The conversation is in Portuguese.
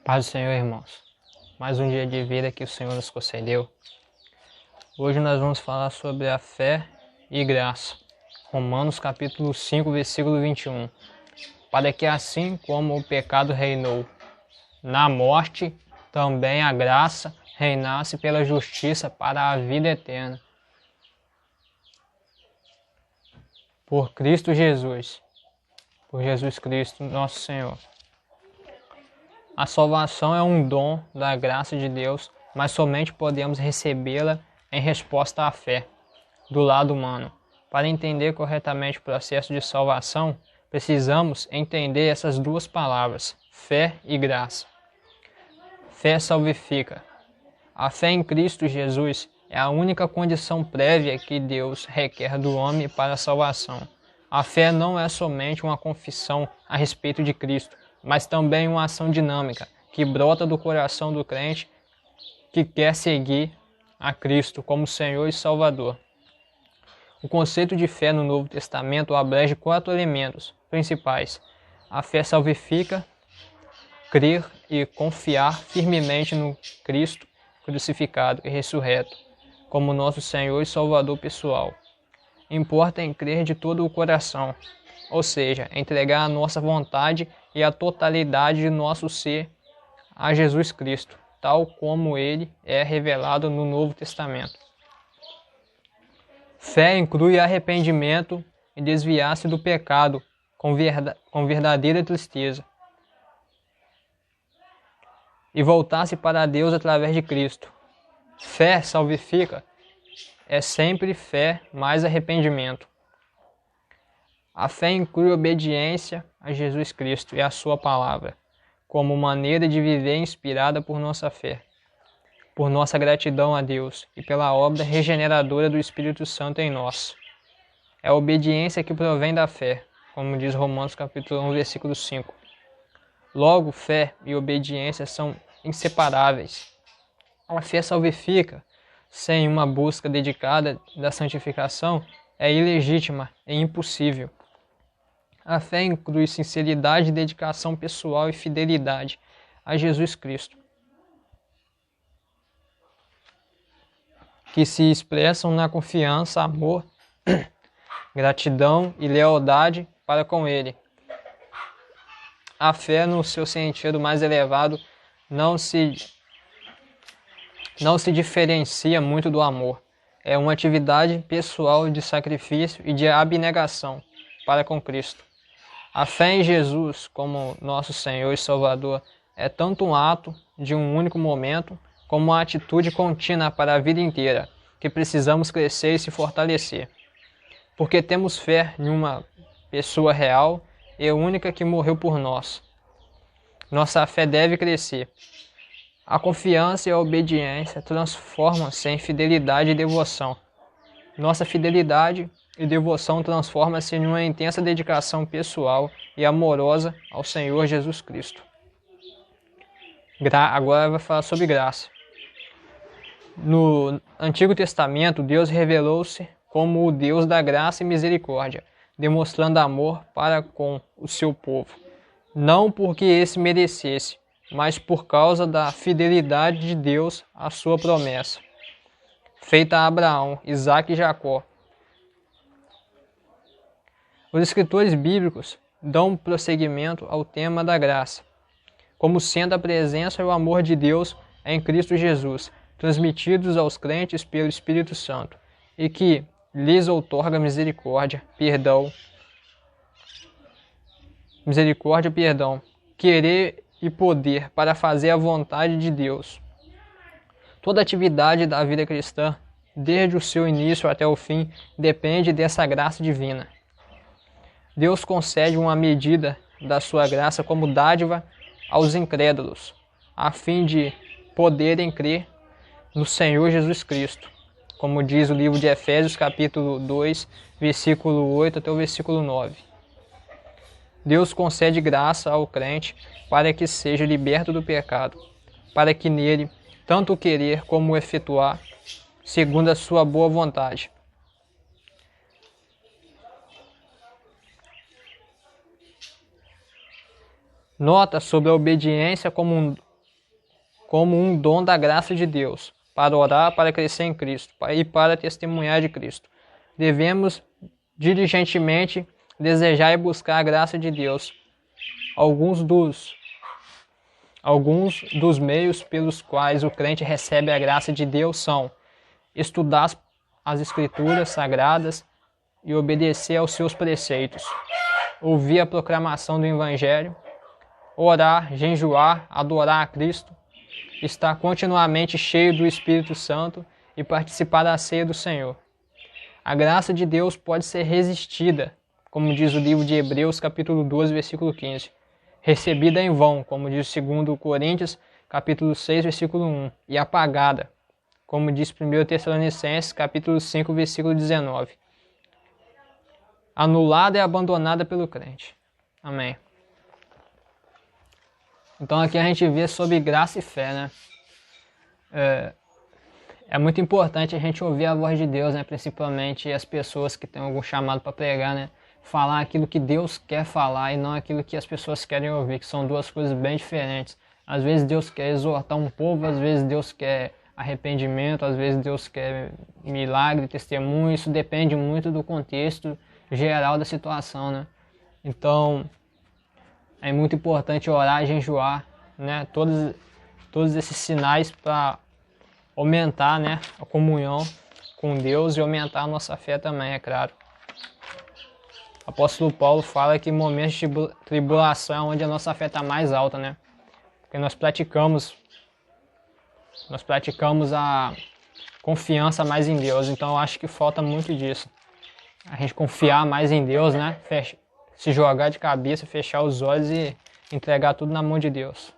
Paz do Senhor, irmãos. Mais um dia de vida que o Senhor nos concedeu. Hoje nós vamos falar sobre a fé e graça. Romanos capítulo 5, versículo 21. Para que assim como o pecado reinou na morte, também a graça reinasse pela justiça para a vida eterna. Por Cristo Jesus. Por Jesus Cristo, nosso Senhor. A salvação é um dom da graça de Deus, mas somente podemos recebê-la em resposta à fé, do lado humano. Para entender corretamente o processo de salvação, precisamos entender essas duas palavras, fé e graça. Fé salvifica. A fé em Cristo Jesus é a única condição prévia que Deus requer do homem para a salvação. A fé não é somente uma confissão a respeito de Cristo, mas também uma ação dinâmica que brota do coração do crente que quer seguir a Cristo como Senhor e Salvador. O conceito de fé no Novo Testamento abrange 4 elementos principais. A fé salvifica, crer e confiar firmemente no Cristo crucificado e ressurreto, como nosso Senhor e Salvador pessoal. Importa em crer de todo o coração, ou seja, entregar a nossa vontade e a totalidade de nosso ser a Jesus Cristo, tal como ele é revelado no Novo Testamento. Fé inclui arrependimento e desviar-se do pecado com verdadeira tristeza e voltar-se para Deus através de Cristo. Fé salvifica é sempre fé mais arrependimento. A fé inclui obediência a Jesus Cristo e a sua palavra, como maneira de viver inspirada por nossa fé, por nossa gratidão a Deus e pela obra regeneradora do Espírito Santo em nós. É a obediência que provém da fé, como diz Romanos capítulo 1, versículo 5. Logo, fé e obediência são inseparáveis. A fé salvifica, sem uma busca dedicada da santificação, é ilegítima e impossível. A fé inclui sinceridade, dedicação pessoal e fidelidade a Jesus Cristo, que se expressam na confiança, amor, gratidão e lealdade para com Ele. A fé, no seu sentido mais elevado, não se diferencia muito do amor. É uma atividade pessoal de sacrifício e de abnegação para com Cristo. A fé em Jesus como nosso Senhor e Salvador é tanto um ato de um único momento, como uma atitude contínua para a vida inteira, que precisamos crescer e se fortalecer. Porque temos fé em uma pessoa real e única que morreu por nós. Nossa fé deve crescer. A confiança e a obediência transformam-se em fidelidade e devoção. Nossa fidelidade e devoção transforma-se em uma intensa dedicação pessoal e amorosa ao Senhor Jesus Cristo. Agora vai falar sobre graça. No Antigo Testamento, Deus revelou-se como o Deus da graça e misericórdia, demonstrando amor para com o seu povo. Não porque esse merecesse, mas por causa da fidelidade de Deus à sua promessa, feita a Abraão, Isaque e Jacó. Os escritores bíblicos dão prosseguimento ao tema da graça, como sendo a presença e o amor de Deus em Cristo Jesus, transmitidos aos crentes pelo Espírito Santo, e que lhes outorga misericórdia, perdão, querer e poder para fazer a vontade de Deus. Toda atividade da vida cristã, desde o seu início até o fim, depende dessa graça divina. Deus concede uma medida da sua graça como dádiva aos incrédulos, a fim de poderem crer no Senhor Jesus Cristo, como diz o livro de Efésios, capítulo 2, versículo 8 até o versículo 9. Deus concede graça ao crente para que seja liberto do pecado, para que nele tanto o querer como o efetuar, segundo a sua boa vontade. Nota sobre a obediência como como um dom da graça de Deus, para orar, para crescer em Cristo e para testemunhar de Cristo. Devemos diligentemente desejar e buscar a graça de Deus. Alguns dos meios pelos quais o crente recebe a graça de Deus são estudar as Escrituras Sagradas e obedecer aos seus preceitos, ouvir a proclamação do Evangelho, orar, jejuar, adorar a Cristo, estar continuamente cheio do Espírito Santo e participar da ceia do Senhor. A graça de Deus pode ser resistida, como diz o livro de Hebreus, capítulo 12, versículo 15. Recebida em vão, como diz 2 Coríntios, capítulo 6, versículo 1. E apagada, como diz 1 Tessalonicenses, capítulo 5, versículo 19. Anulada e abandonada pelo crente. Amém. Então aqui a gente vê sobre graça e fé, né? É muito importante a gente ouvir a voz de Deus, né? Principalmente as pessoas que têm algum chamado para pregar, né? Falar aquilo que Deus quer falar e não aquilo que as pessoas querem ouvir, que são duas coisas bem diferentes. Às vezes Deus quer exortar um povo, às vezes Deus quer arrependimento, às vezes Deus quer milagre, testemunho. Isso depende muito do contexto geral da situação, né? Então é muito importante orar e jejuar, né? Todos esses sinais para aumentar, né, a comunhão com Deus e aumentar a nossa fé também, é claro. O apóstolo Paulo fala que em momentos de tribulação é onde a nossa fé está mais alta, né? Porque nós praticamos a confiança mais em Deus, então eu acho que falta muito disso. A gente confiar mais em Deus, né? Se jogar de cabeça, fechar os olhos e entregar tudo na mão de Deus.